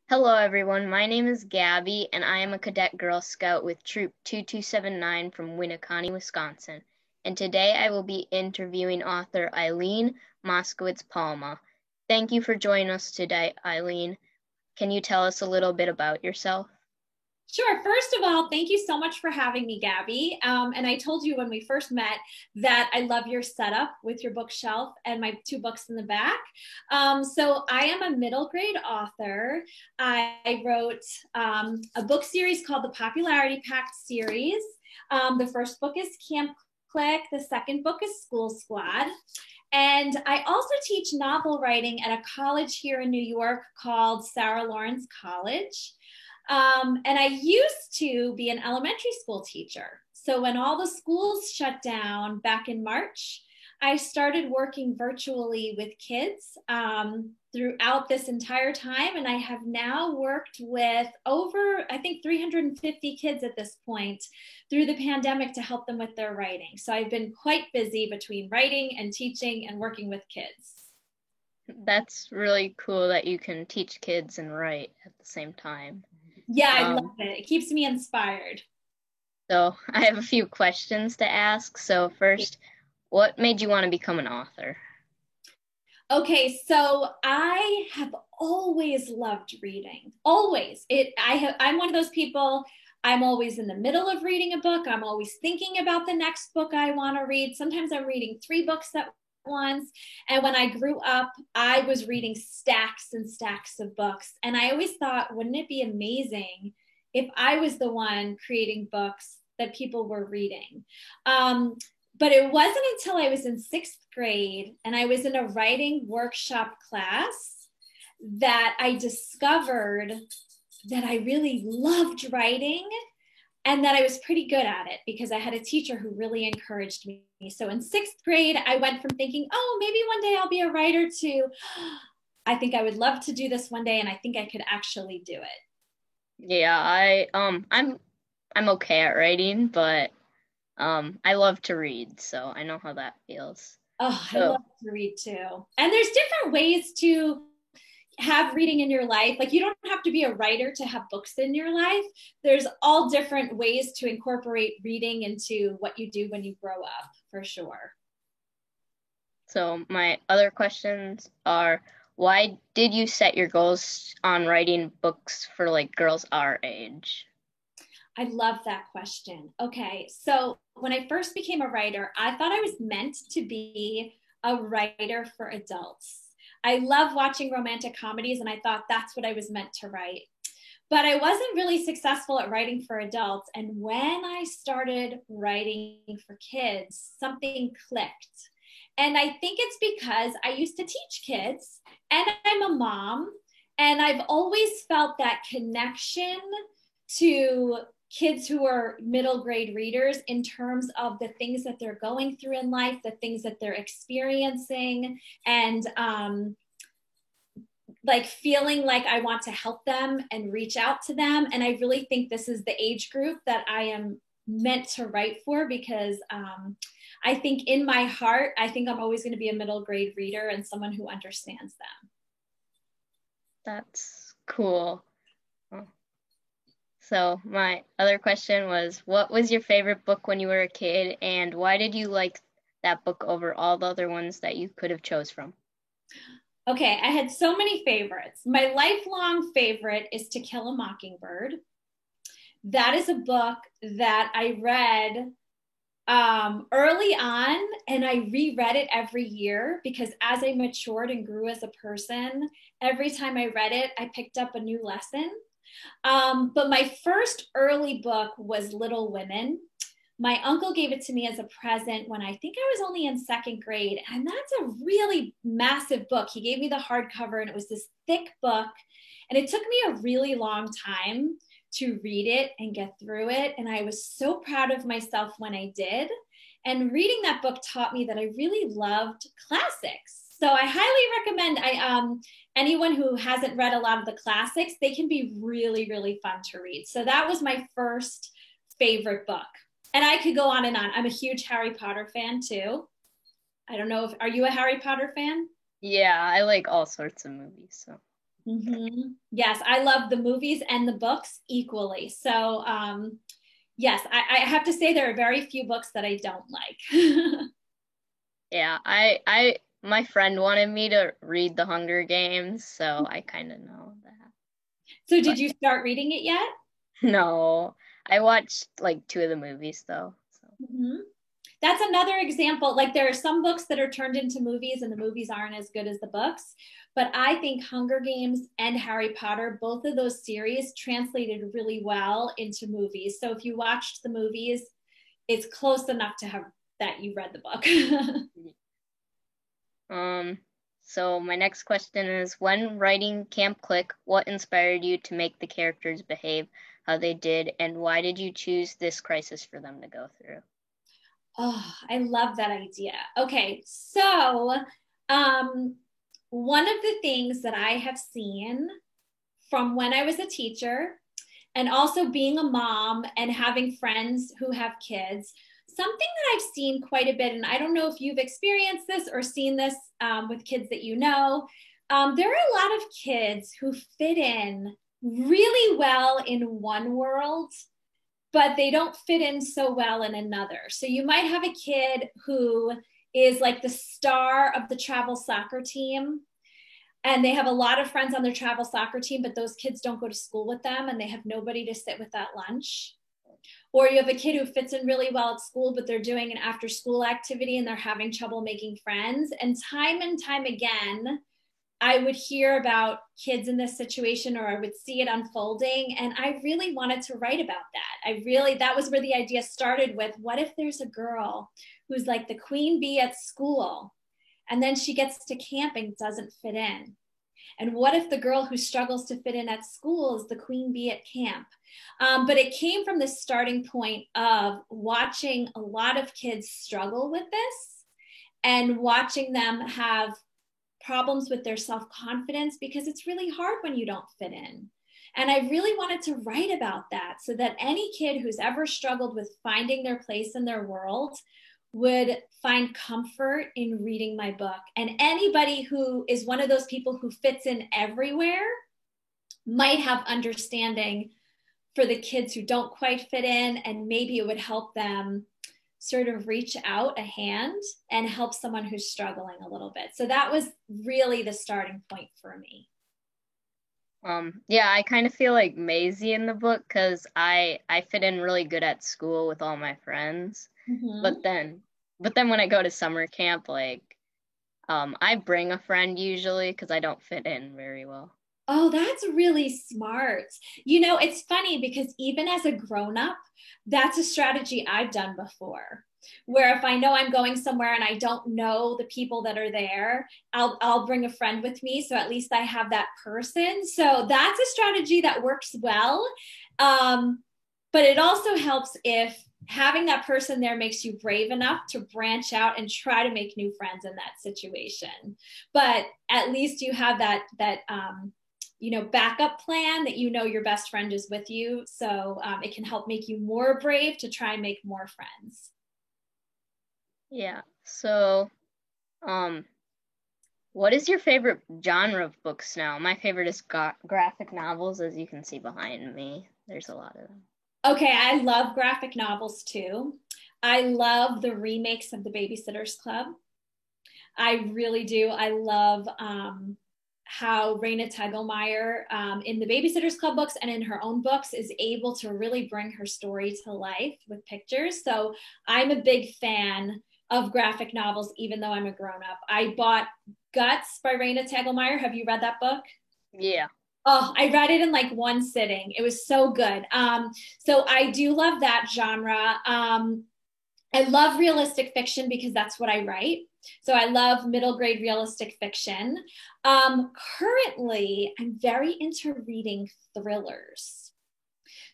Hello, everyone. My name is Gabby, and I am a cadet Girl Scout with Troop 2279 from Winneconne, Wisconsin. And today I will be interviewing author Eileen Moskowitz-Palma. Thank you for joining us today, Eileen. Can you tell us a little bit about yourself? Sure. First of all, thank you so much for having me, Gabby. And I told you when we first met that I love your setup with your bookshelf and my two books in the back. So I am a middle grade author. I wrote a book series called the Popularity Pact series. The first book is Camp Click. The second book is School Squad. And I also teach novel writing at a college here in New York called Sarah Lawrence College. And I used to be an elementary school teacher. So when all the schools shut down back in March, I started working virtually with kids throughout this entire time. And I have now worked with over, I think, 350 kids at this point through the pandemic to help them with their writing. So I've been quite busy between writing and teaching and working with kids. That's really cool that you can teach kids and write at the same time. Yeah, I love Um, it. It keeps me inspired. so I have a few questions to ask. So first, what made you want to become an author? Okay, so I have always loved reading. Always. I'm one of those people. I'm always in the middle of reading a book. I'm always thinking about the next book I want to read. Sometimes I'm reading three books at once. And when I grew up, I was reading stacks and stacks of books. And I always thought, wouldn't it be amazing if I was the one creating books that people were reading? But it wasn't until I was in sixth grade and I was in a writing workshop class that I discovered that I really loved writing and that I was pretty good at it because I had a teacher who really encouraged me. So in sixth grade, I went from thinking, oh, maybe one day I'll be a writer to, I think I would love to do this one day and I think I could actually do it. Yeah, I'm okay at writing, but I love to read, so I know how that feels. Oh, I So, love to read too. And there's different ways to have reading in your life. Like you don't have to be a writer to have books in your life. There's all different ways to incorporate reading into what you do when you grow up, for sure. so my other questions are, why did you set your goals on writing books for like girls our age? I love that question. Okay, so when I first became a writer, I thought I was meant to be a writer for adults. I love watching romantic comedies, and I thought that's what I was meant to write. But I wasn't really successful at writing for adults. And when I started writing for kids, something clicked. And I think it's because I used to teach kids and I'm a mom. And I've always felt that connection to kids who are middle grade readers in terms of the things that they're going through in life, the things that they're experiencing, and like feeling like I want to help them and reach out to them. And I really think this is the age group that I am meant to write for because I think in my heart, I think I'm always going to be a middle grade reader and someone who understands them. That's cool. So my other question was, what was your favorite book when you were a kid, and why did you like that book over all the other ones that you could have chose from? Okay, I had so many favorites. My lifelong favorite is To Kill a Mockingbird. That is a book that I read early on, and I reread it every year because as I matured and grew as a person, every time I read it, I picked up a new lesson. But my first early book was Little Women. My uncle gave it to me as a present when I think I was only in second grade. And that's a really massive book. He gave me the hardcover, and it was this thick book. And it took me a really long time to read it and get through it. And I was so proud of myself when I did. And reading that book taught me that I really loved classics. So I highly recommend anyone who hasn't read a lot of the classics, they can be really, really fun to read. So that was my first favorite book. And I could go on and on. I'm a huge Harry Potter fan too. I don't know if are you a Harry Potter fan? Yeah, I like all sorts of movies, so. Yes, I love the movies and the books equally. So, yes, I have to say there are very few books that I don't like. Yeah, my friend wanted me to read The Hunger Games, so I kind of know that. So, did But you start reading it yet? no, I watched like two of the movies though. So Mhm. That's another example. Like there are some books that are turned into movies and the movies aren't as good as the books. But I think Hunger Games and Harry Potter, both of those series translated really well into movies. So if you watched the movies, it's close enough to have that you read the book. um, so my next question is, when writing Camp Click, what inspired you to make the characters behave how they did, and why did you choose this crisis for them to go through? Oh, I love that idea. Okay, so um, one of the things that I have seen from when I was a teacher and also being a mom and having friends who have kids, something that I've seen quite a bit, and I don't know if you've experienced this or seen this with kids that you know, there are a lot of kids who fit in really well in one world, but they don't fit in so well in another. So you might have a kid who is like the star of the travel soccer team and they have a lot of friends on their travel soccer team, but those kids don't go to school with them and they have nobody to sit with at lunch. Or you have a kid who fits in really well at school, but they're doing an after school activity and they're having trouble making friends. And time again, I would hear about kids in this situation or I would see it unfolding. And I really wanted to write about that. That was where the idea started with what if there's a girl who's like the queen bee at school and then she gets to camp and doesn't fit in? And what if the girl who struggles to fit in at school is the queen bee at camp? But it came from the starting point of watching a lot of kids struggle with this and watching them have problems with their self confidence because it's really hard when you don't fit in. And I really wanted to write about that so that any kid who's ever struggled with finding their place in their world would find comfort in reading my book. And anybody who is one of those people who fits in everywhere might have understanding for the kids who don't quite fit in, and maybe it would help them sort of reach out a hand and help someone who's struggling a little bit. So that was really the starting point for me. Yeah, I kind of feel like Maisie in the book because I fit in really good at school with all my friends, Mm-hmm. but then when I go to summer camp, like I bring a friend usually because I don't fit in very well. Oh, that's really smart. You know, it's funny because even as a grown up, that's a strategy I've done before. Where if I know I'm going somewhere and I don't know the people that are there, I'll bring a friend with me, so at least I have that person. So that's a strategy that works well. Um, but it also helps if having that person there makes you brave enough to branch out and try to make new friends in that situation. But at least you have that backup plan that you know your best friend is with you. So it can help make you more brave to try and make more friends. Yeah. So, um, what is your favorite genre of books now? My favorite is graphic novels, as you can see behind me. There's a lot of them. Okay, I love graphic novels too. I love the remakes of The Babysitter's Club. I really do. I love how Raina Tegelmeier in the Babysitter's Club books and in her own books is able to really bring her story to life with pictures. So I'm a big fan of graphic novels, even though I'm a grown up. I bought Guts by Raina Tegelmeier. Have you read that book? Yeah. Oh, I read it in like one sitting. It was so good. So I do love that genre. I love realistic fiction because that's what I write. So I love middle grade realistic fiction. Currently, I'm very into reading thrillers.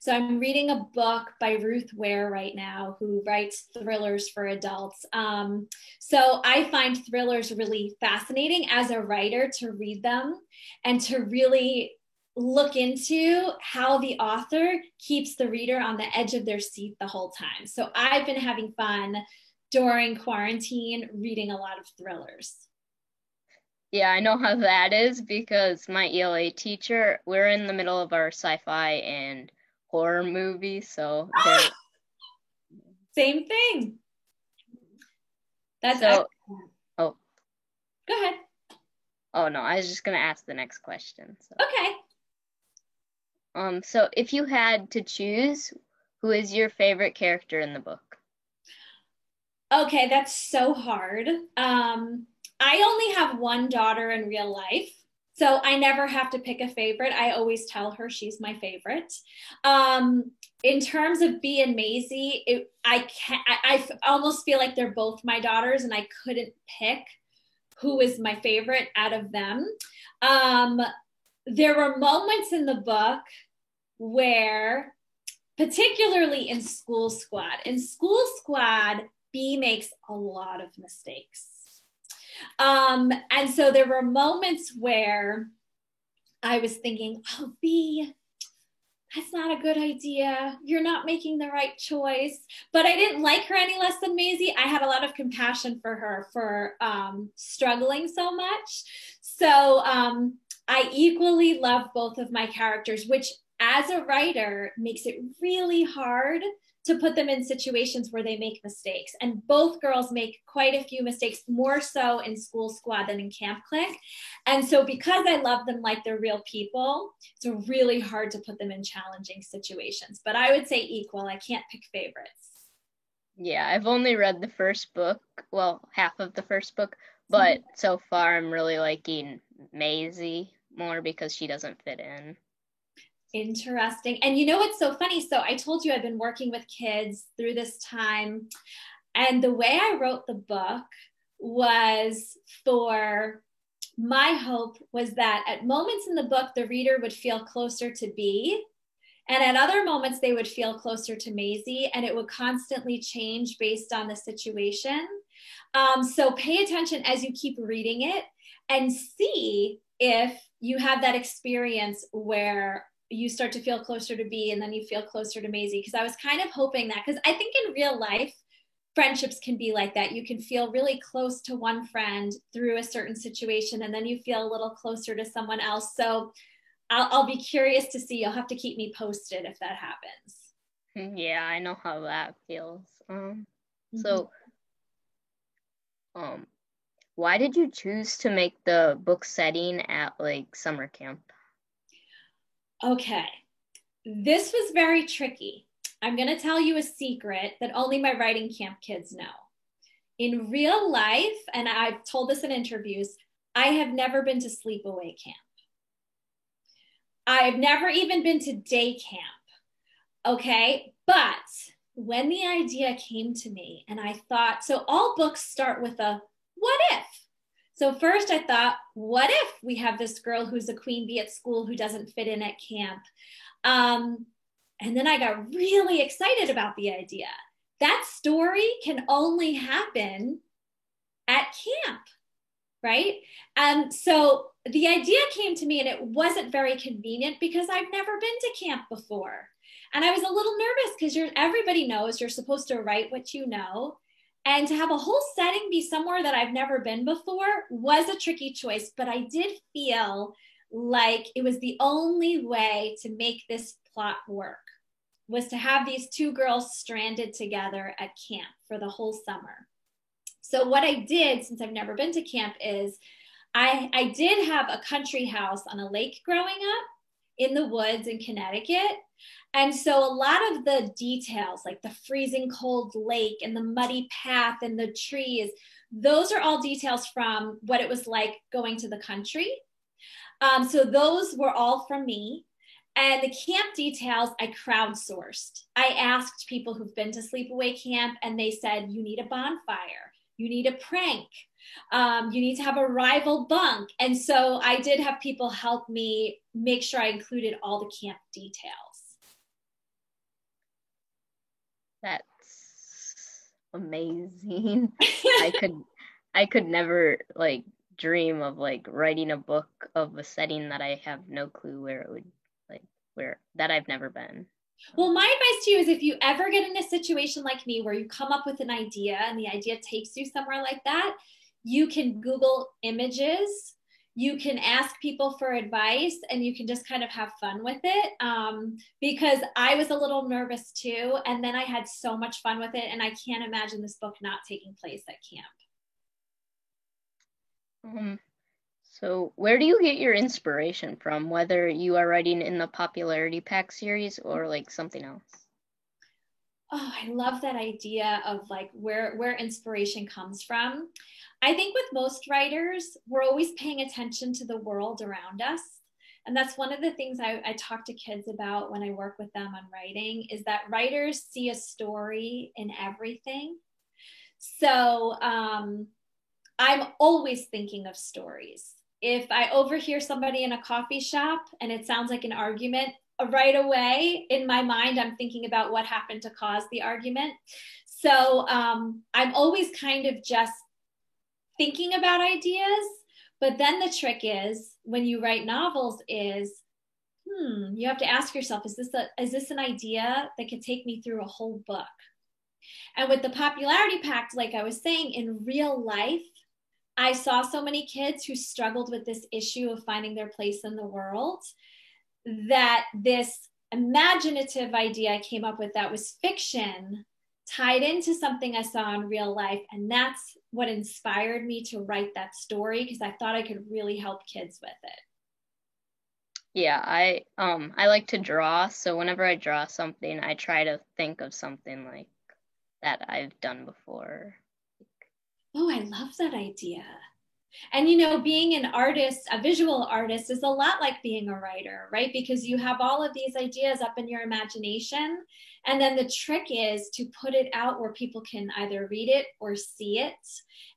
So I'm reading a book by Ruth Ware right now, who writes thrillers for adults. So I find thrillers really fascinating as a writer to read them and to really look into how the author keeps the reader on the edge of their seat the whole time. So I've been having fun during quarantine reading a lot of thrillers. Yeah, I know how that is because my ELA teacher, we're in the middle of our sci-fi and horror movie, so they're Same thing. That's so excellent. oh Go ahead. oh no, I was just gonna ask the next question. Okay. So if you had to choose, who is your favorite character in the book? Okay, that's so hard. I only have one daughter in real life, so I never have to pick a favorite. I always tell her she's my favorite. Um, in terms of Bee and Maisie, I almost feel like they're both my daughters, and I couldn't pick who is my favorite out of them. Um, there were moments in the book where, particularly in School Squad, B makes a lot of mistakes. And so there were moments where I was thinking, oh, B, that's not a good idea. You're not making the right choice. But I didn't like her any less than Maisie. I had a lot of compassion for her for struggling so much. So I equally love both of my characters, which as a writer makes it really hard to put them in situations where they make mistakes. And both girls make quite a few mistakes, more so in School Squad than in Camp Click. And so because I love them like they're real people, it's really hard to put them in challenging situations. But I would say equal. I can't pick favorites. Yeah, I've only read the first book, well, half of the first book, but so far I'm really liking Maisie more because she doesn't fit in. Interesting. And you know what's so funny? So I told you I've been working with kids through this time. And the way I wrote the book was for my hope was that at moments in the book, the reader would feel closer to B. And at other moments, they would feel closer to Maisie, and it would constantly change based on the situation. So pay attention as you keep reading it and see if you have that experience where you start to feel closer to B and then you feel closer to Maisie. Because I was kind of hoping that, because I think in real life, friendships can be like that. You can feel really close to one friend through a certain situation, and then you feel a little closer to someone else. So I'll be curious to see. You'll have to keep me posted if that happens. Yeah, I know how that feels. Mm-hmm. So, why did you choose to make the book setting at like summer camp? Okay, this was very tricky. I'm going to tell you a secret that only my writing camp kids know. In real life, and I've told this in interviews, I have never been to sleepaway camp. I've never even been to day camp. Okay. But when the idea came to me and I thought, so all books start with a what if? So first I thought, what if we have this girl who's a queen bee at school who doesn't fit in at camp? And then I got really excited about the idea. That story can only happen at camp, right? So the idea came to me and it wasn't very convenient because I've never been to camp before. And I was a little nervous because everybody knows you're supposed to write what you know. And to have a whole setting be somewhere that I've never been before was a tricky choice, but I did feel like it was the only way to make this plot work, was to have these two girls stranded together at camp for the whole summer. So what I did, since I've never been to camp, is I did have a country house on a lake growing up in the woods in Connecticut. And so a lot of the details, like the freezing cold lake and the muddy path and the trees, those are all details from what it was like going to the country. So those were all from me. And the camp details I crowdsourced. I asked people who've been to sleepaway camp, and they said, you need a bonfire, you need a prank, you need to have a rival bunk. And so I did have people help me make sure I included all the camp details. That's amazing. I could never like dream of like writing a book of a setting that I have no clue where it would like where that I've never been. Well, my advice to you is if you ever get in a situation like me where you come up with an idea and the idea takes you somewhere like that, you can Google images you can ask people for advice and you can just kind of have fun with it. Because I was a little nervous too. And then I had so much fun with it. And I can't imagine this book not taking place at camp. So where do you get your inspiration from, whether you are writing in the Popularity Pack series or like something else? Oh, I love that idea of like where inspiration comes from. I think with most writers, we're always paying attention to the world around us. And that's one of the things I talk to kids about when I work with them on writing, is that writers see a story in everything. So I'm always thinking of stories. If I overhear somebody in a coffee shop and it sounds like an argument, right away in my mind, I'm thinking about what happened to cause the argument. So I'm always kind of just thinking about ideas. But then the trick is when you write novels is, you have to ask yourself, is this an idea that could take me through a whole book? And with the Popularity Pact, like I was saying, in real life, I saw so many kids who struggled with this issue of finding their place in the world, that this imaginative idea I came up with that was fiction tied into something I saw in real life. And that's what inspired me to write that story, because I thought I could really help kids with it. Yeah, I like to draw, so whenever I draw something, I try to think of something like that I've done before. Oh, I love that idea. And you know, being an artist, a visual artist, is a lot like being a writer, right? Because you have all of these ideas up in your imagination. And then the trick is to put it out where people can either read it or see it,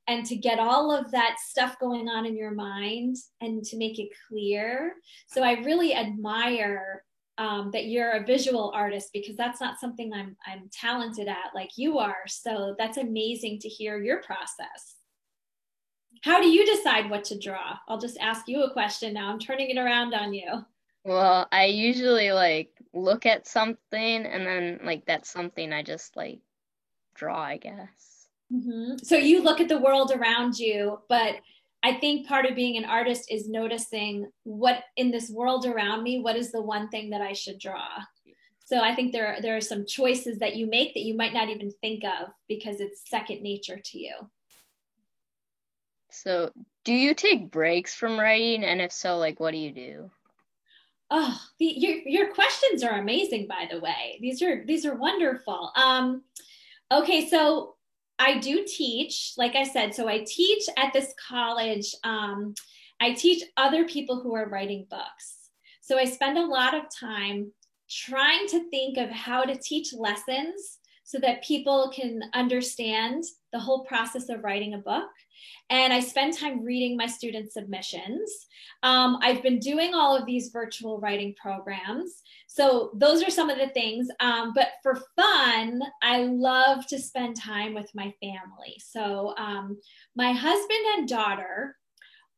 and to get all of that stuff going on in your mind and to make it clear. So I really admire that you're a visual artist, because that's not something I'm talented at like you are. So that's amazing to hear your process. How do you decide what to draw? I'll just ask you a question now. I'm turning it around on you. Well, I usually like look at something and then like that's something I just like draw, I guess. So you look at the world around you, but I think part of being an artist is noticing what in this world around me, what is the one thing that I should draw? So I think there are some choices that you make that you might not even think of because it's second nature to you. So, do you take breaks from writing? And if so, like, what do you do? Oh, your questions are amazing, by the way. These are wonderful. Okay, so I do teach, like I said. So I teach at this college. I teach other people who are writing books. So I spend a lot of time trying to think of how to teach lessons so that people can understand the whole process of writing a book. And I spend time reading my student submissions. I've been doing all of these virtual writing programs. So those are some of the things. But for fun, I love to spend time with my family. So my husband and daughter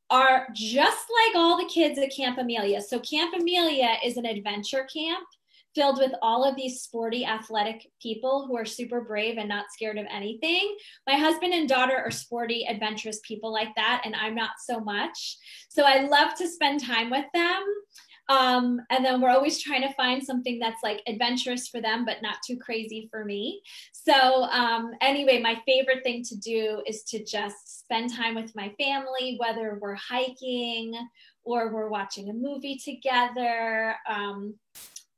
are just like all the kids at Camp Amelia. So Camp Amelia is an adventure camp filled with all of these sporty, athletic people who are super brave and not scared of anything. My husband and daughter are sporty, adventurous people like that, and I'm not so much. So I love to spend time with them. And then we're always trying to find something that's like adventurous for them, but not too crazy for me. So anyway, my favorite thing to do is to just spend time with my family, whether we're hiking or we're watching a movie together.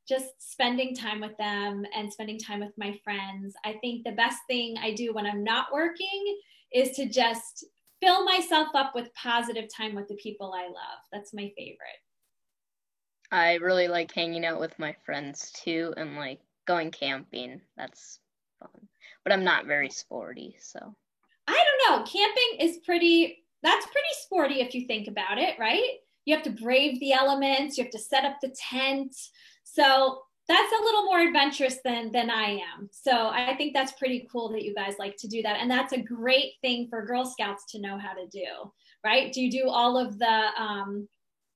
Just spending time with them and spending time with my friends. I think the best thing I do when I'm not working is to just fill myself up with positive time with the people I love. That's my favorite. I really like hanging out with my friends too and like going camping. That's fun. But I'm not very sporty, so. I don't know. Camping is that's pretty sporty if you think about it, right? You have to brave the elements, you have to set up the tent. So that's a little more adventurous than I am. So I think that's pretty cool that you guys like to do that. And that's a great thing for Girl Scouts to know how to do, right? Do you do all of the,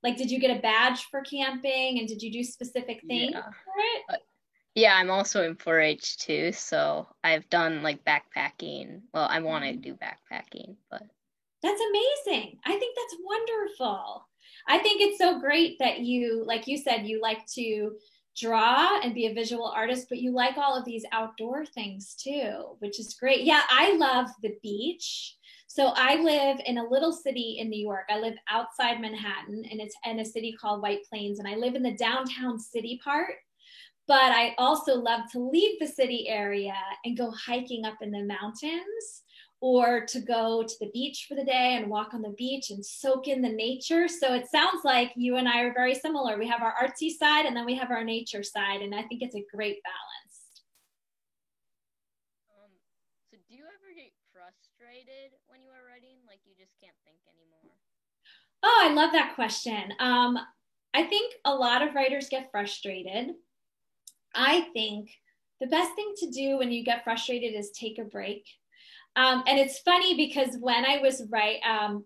like, did you get a badge for camping and did you do specific things for it? Yeah, I'm also in 4-H too, so I've done like backpacking. Well, I want to do backpacking, but That's amazing. I think that's wonderful. I think it's so great that you, like you said, you like to draw and be a visual artist, but you like all of these outdoor things too, which is great. Yeah, I love the beach. So I live in a little city in New York. I live outside Manhattan, and it's in a city called White Plains, and I live in the downtown city part. But I also love to leave the city area and go hiking up in the mountains, or to go to the beach for the day and walk on the beach and soak in the nature. So it sounds like you and I are very similar. We have our artsy side and then we have our nature side. And I think it's a great balance. So do you ever get frustrated when you are writing? Like you just can't think anymore? Oh, I love that question. I think a lot of writers get frustrated. I think the best thing to do when you get frustrated is take a break. And it's funny because when I was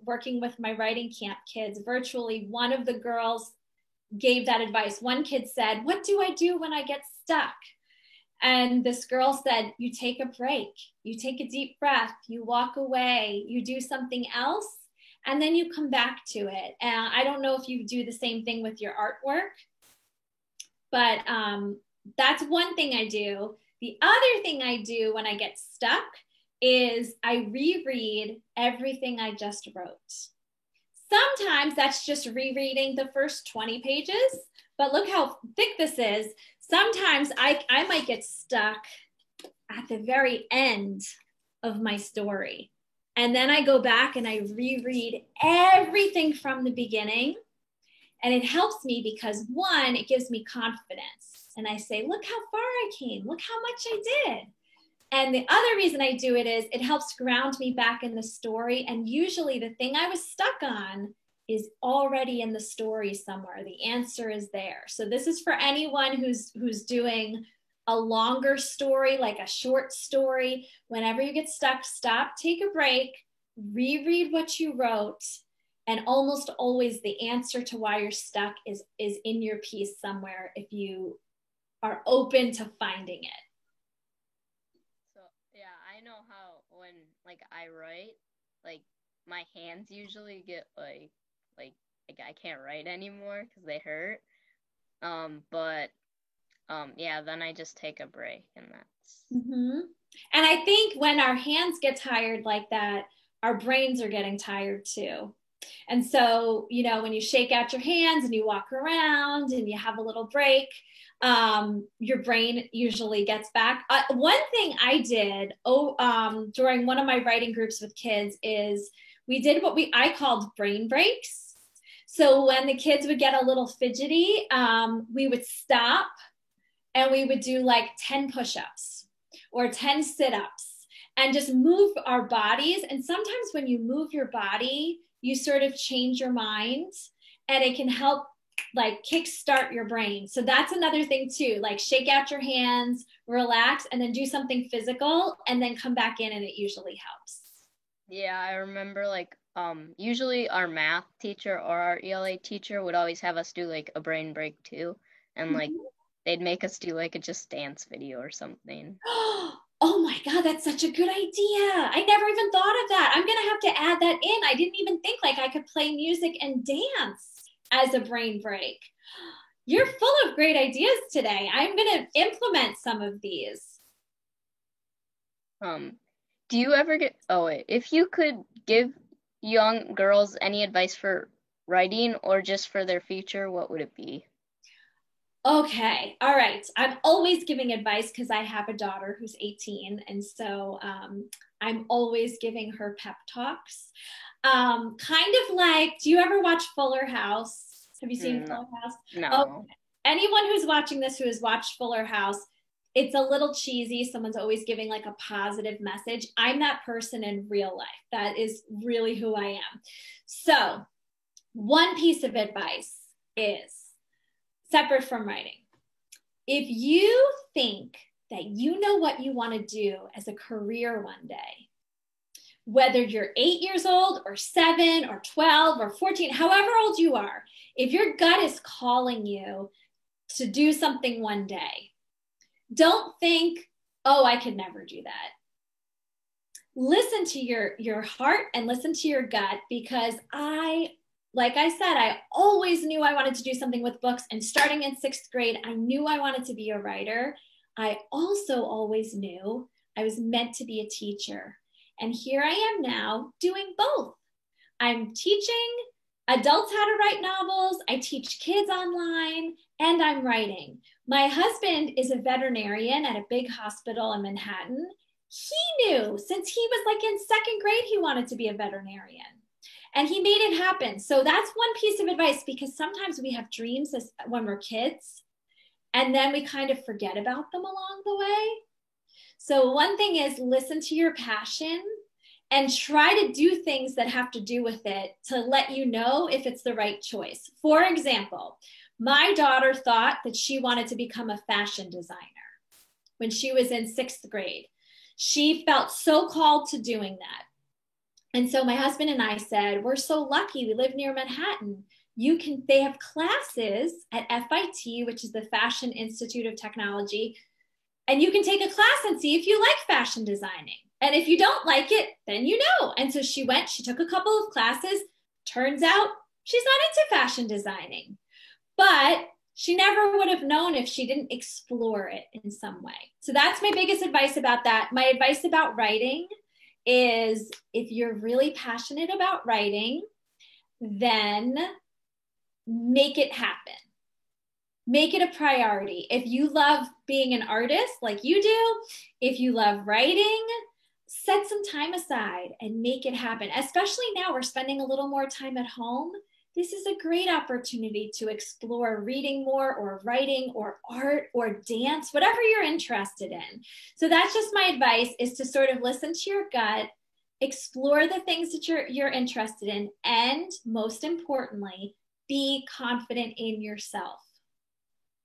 working with my writing camp kids virtually, one of the girls gave that advice. One kid said, "What do I do when I get stuck?" And this girl said, "You take a break, you take a deep breath, you walk away, you do something else, and then you come back to it." And I don't know if you do the same thing with your artwork, but that's one thing I do. The other thing I do when I get stuck is I reread everything I just wrote. Sometimes that's just rereading the first 20 pages, but look how thick this is. Sometimes I might get stuck at the very end of my story. And then I go back and I reread everything from the beginning. And it helps me because one, it gives me confidence. And I say, look how far I came. Look how much I did. And the other reason I do it is it helps ground me back in the story. And usually the thing I was stuck on is already in the story somewhere. The answer is there. So this is for anyone who's doing a longer story, like a short story. Whenever you get stuck, stop, take a break, reread what you wrote. And almost always the answer to why you're stuck is in your piece somewhere if you are open to finding it. So yeah, I know how when like I write, like my hands usually get like I can't write anymore because they hurt. But yeah, then I just take a break and that's. Mm-hmm. And I think when our hands get tired like that, our brains are getting tired too. And so, you know, when you shake out your hands and you walk around and you have a little break, your brain usually gets back. One thing I did during one of my writing groups with kids is we did what I called brain breaks. So when the kids would get a little fidgety, we would stop and we would do like 10 push-ups or 10 sit-ups and just move our bodies. And sometimes when you move your body, you sort of change your mind and it can help like kickstart your brain. So that's another thing too, like shake out your hands, relax, and then do something physical and then come back in and it usually helps. Yeah, I remember like usually our math teacher or our ELA teacher would always have us do like a brain break too. And like they'd make us do like a just dance video or something. Oh my God, that's such a good idea. I never even thought of that. I'm going to have to add that in. I didn't even think like I could play music and dance as a brain break. You're full of great ideas today. I'm going to implement some of these. Do you ever get, oh wait, if you could give young girls any advice for writing or just for their future, what would it be? Okay, all right. I'm always giving advice because I have a daughter who's 18. And so I'm always giving her pep talks. Kind of like, do you ever watch Fuller House? Have you seen Fuller House? No. Oh, anyone who's watching this who has watched Fuller House, it's a little cheesy. Someone's always giving like a positive message. I'm that person in real life. That is really who I am. So one piece of advice is separate from writing. If you think that you know what you want to do as a career one day, whether you're 8 years old or 7 or 12 or 14, however old you are, if your gut is calling you to do something one day, don't think, oh, I could never do that. listen to your heart and listen to your gut, because like I said, I always knew I wanted to do something with books. And starting in 6th grade, I knew I wanted to be a writer. I also always knew I was meant to be a teacher. And here I am now doing both. I'm teaching adults how to write novels, I teach kids online, and I'm writing. My husband is a veterinarian at a big hospital in Manhattan. He knew since he was like in 2nd grade, he wanted to be a veterinarian. And he made it happen. So that's one piece of advice, because sometimes we have dreams when we're kids, and then we kind of forget about them along the way. So one thing is listen to your passion and try to do things that have to do with it to let you know if it's the right choice. For example, my daughter thought that she wanted to become a fashion designer when she was in 6th grade. She felt so called to doing that. And so my husband and I said, we're so lucky we live near Manhattan. They have classes at FIT, which is the Fashion Institute of Technology, and you can take a class and see if you like fashion designing. And if you don't like it, then you know. And so she took a couple of classes. Turns out she's not into fashion designing, but she never would have known if she didn't explore it in some way. So that's my biggest advice about that. My advice about writing is if you're really passionate about writing, then make it happen. Make it a priority. If you love being an artist like you do, if you love writing, set some time aside and make it happen. Especially now we're spending a little more time at home. This is a great opportunity to explore reading more or writing or art or dance, whatever you're interested in. So that's just my advice, is to sort of listen to your gut, explore the things that you're interested in, and most importantly, be confident in yourself.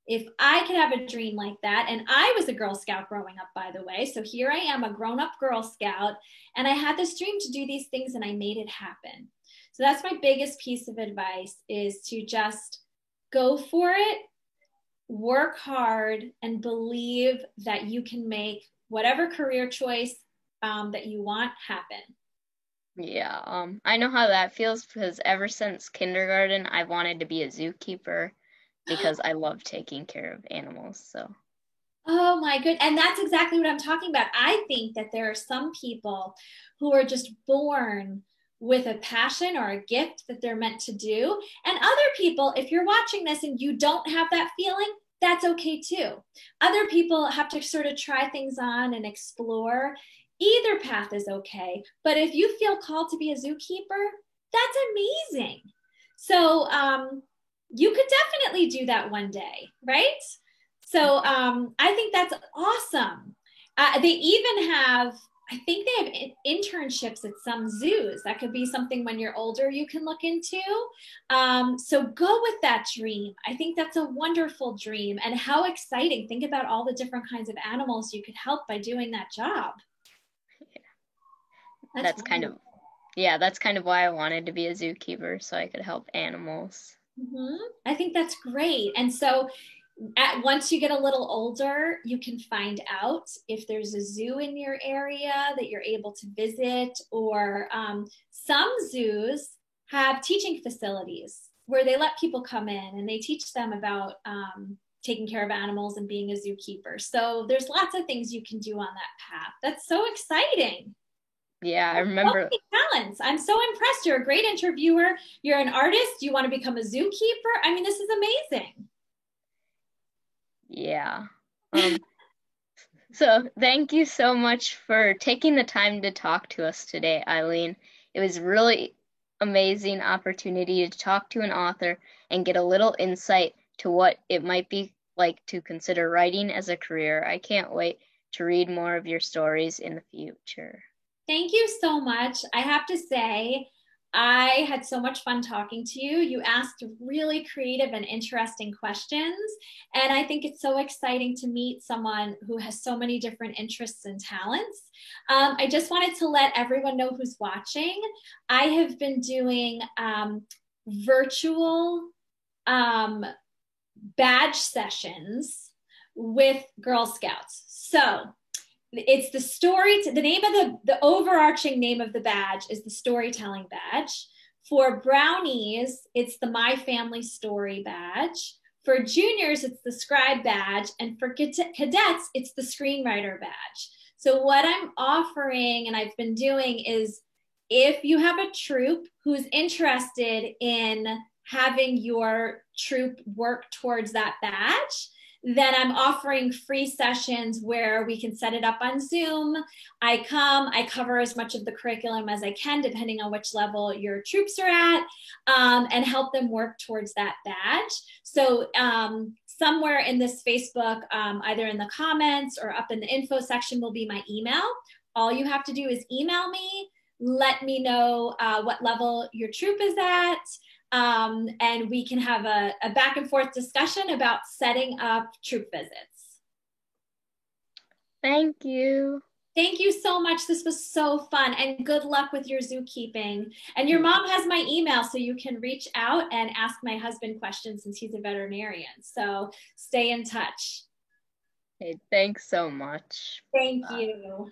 If I could have a dream like that, and I was a Girl Scout growing up, by the way, so here I am, a grown-up Girl Scout, and I had this dream to do these things and I made it happen. So that's my biggest piece of advice, is to just go for it, work hard, and believe that you can make whatever career choice that you want happen. Yeah, I know how that feels, because ever since kindergarten, I've wanted to be a zookeeper because I love taking care of animals. So. Oh my good. And that's exactly what I'm talking about. I think that there are some people who are just born with a passion or a gift that they're meant to do. And other people, if you're watching this and you don't have that feeling, that's okay too. Other people have to sort of try things on and explore. Either path is okay. But if you feel called to be a zookeeper, that's amazing. So you could definitely do that one day, right? So I think that's awesome. They even have, I think they have internships at some zoos. That could be something when you're older you can look into. So go with that dream. I think that's a wonderful dream. And how exciting. Think about all the different kinds of animals you could help by doing that job. Yeah. That's kind of why I wanted to be a zookeeper, so I could help animals. Mm-hmm. I think that's great. And so once you get a little older, you can find out if there's a zoo in your area that you're able to visit, or some zoos have teaching facilities where they let people come in and they teach them about taking care of animals and being a zookeeper. So there's lots of things you can do on that path. That's so exciting. Yeah, I remember. So many talents. I'm so impressed. You're a great interviewer. You're an artist. You want to become a zookeeper. I mean, this is amazing. Yeah. So thank you so much for taking the time to talk to us today, Eileen. It was really amazing opportunity to talk to an author and get a little insight to what it might be like to consider writing as a career. I can't wait to read more of your stories in the future. Thank you so much. I have to say, I had so much fun talking to you. You asked really creative and interesting questions. And I think it's so exciting to meet someone who has so many different interests and talents. I just wanted to let everyone know who's watching. I have been doing virtual badge sessions with Girl Scouts. So it's the story, the name of the overarching name of the badge is the storytelling badge. For brownies, it's the My Family Story badge. For juniors, it's the scribe badge. And for cadets, it's the screenwriter badge. So what I'm offering and I've been doing is if you have a troop who's interested in having your troop work towards that badge, then I'm offering free sessions where we can set it up on Zoom. I cover as much of the curriculum as I can, depending on which level your troops are at, and help them work towards that badge. So somewhere in this Facebook, either in the comments or up in the info section will be my email. All you have to do is email me, let me know what level your troop is at, and we can have a back and forth discussion about setting up troop visits. Thank you. Thank you so much. This was so fun, and good luck with your zookeeping. And your mom has my email, so you can reach out and ask my husband questions since he's a veterinarian. So stay in touch. Hey, thanks so much. Thank you.